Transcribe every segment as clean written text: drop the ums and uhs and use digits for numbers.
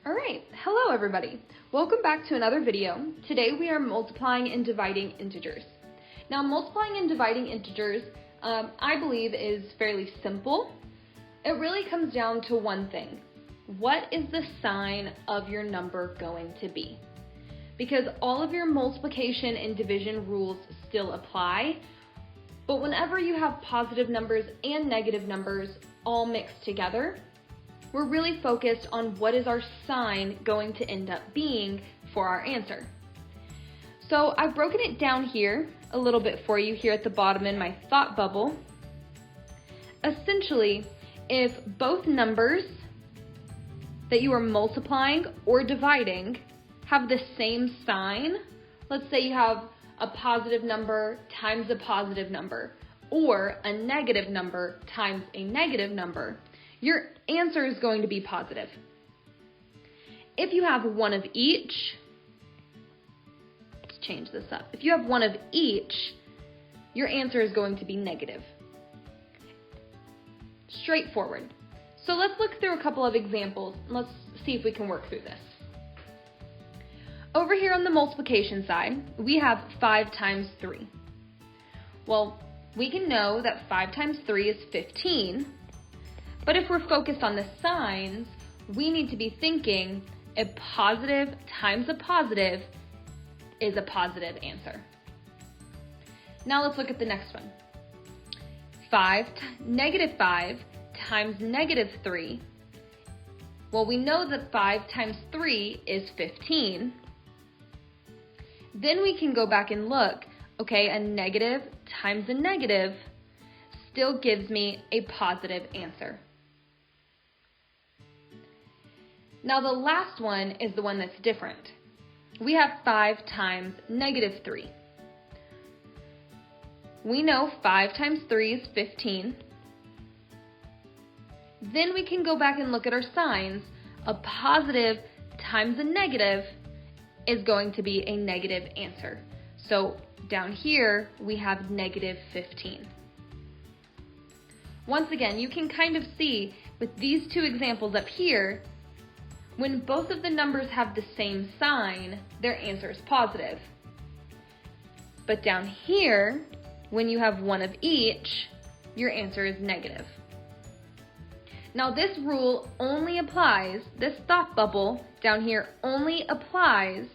All right, hello everybody. Welcome back to another video. Today we are multiplying and dividing integers. Now multiplying and dividing integers, I believe is fairly simple. It really comes down to one thing. What is the sign of your number going to be? Because all of your multiplication and division rules still apply, but whenever you have positive numbers and negative numbers all mixed together, we're really focused on what is our sign going to end up being for our answer. So I've broken it down here a little bit for you here at the bottom in my thought bubble. Essentially, if both numbers that you are multiplying or dividing have the same sign, let's say you have a positive number times a positive number, or a negative number times a negative number, your answer is going to be positive. If you have one of each, let's change this up. If you have one of each, your answer is going to be negative. Straightforward. So let's look through a couple of examples. Let's see if we can work through this. Over here on the multiplication side, we have 5 times 3. Well, we can know that 5 times 3 is 15. But if we're focused on the signs, we need to be thinking a positive times a positive is a positive answer. Now let's look at the next one. Negative 5 times negative 3. Well, we know that 5 times 3 is 15. Then we can go back and look, okay, a negative times a negative still gives me a positive answer. Now the last one is the one that's different. We have 5 times negative 3. We know 5 times 3 is 15. Then we can go back and look at our signs. A positive times a negative is going to be a negative answer. So down here we have negative 15. Once again, you can kind of see with these two examples up here, when both of the numbers have the same sign, their answer is positive. But down here, when you have one of each, your answer is negative. Now this rule only applies, this thought bubble down here only applies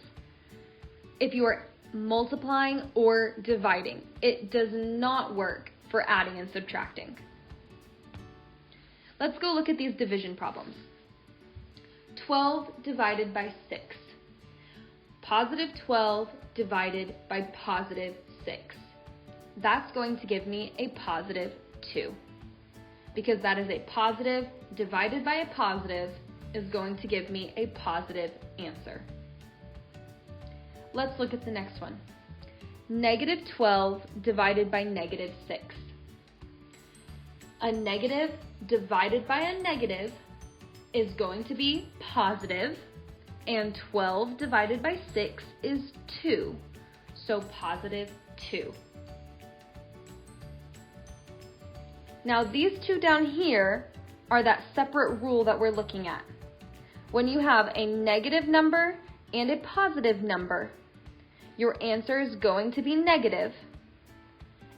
if you are multiplying or dividing. It does not work for adding and subtracting. Let's go look at these division problems. 12 divided by 6. Positive 12 divided by positive 6. That's going to give me a positive 2. Because that is a positive divided by a positive is going to give me a positive answer. Let's look at the next one. Negative 12 divided by negative 6. A negative divided by a negative is going to be positive, and 12 divided by 6 is 2, so positive 2. Now these two down here are that separate rule that we're looking at. When you have a negative number and a positive number, your answer is going to be negative.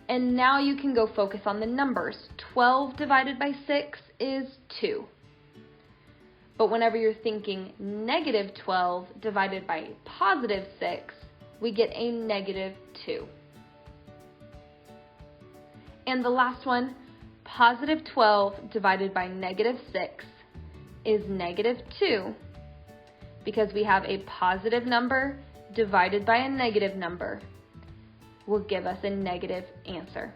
And now you can go focus on the numbers. 12 divided by 6 is 2. But whenever you're thinking negative 12 divided by positive 6, we get a negative 2. And the last one, positive 12 divided by negative 6 is negative 2, because we have a positive number divided by a negative number will give us a negative answer.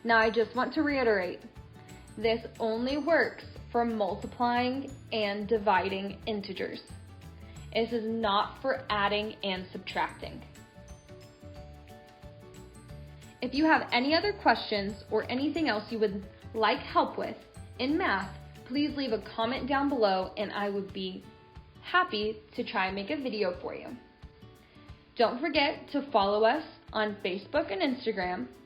Now I just want to reiterate, this only works for multiplying and dividing integers. This is not for adding and subtracting. If you have any other questions or anything else you would like help with in math, please leave a comment down below and I would be happy to try and make a video for you. Don't forget to follow us on Facebook and Instagram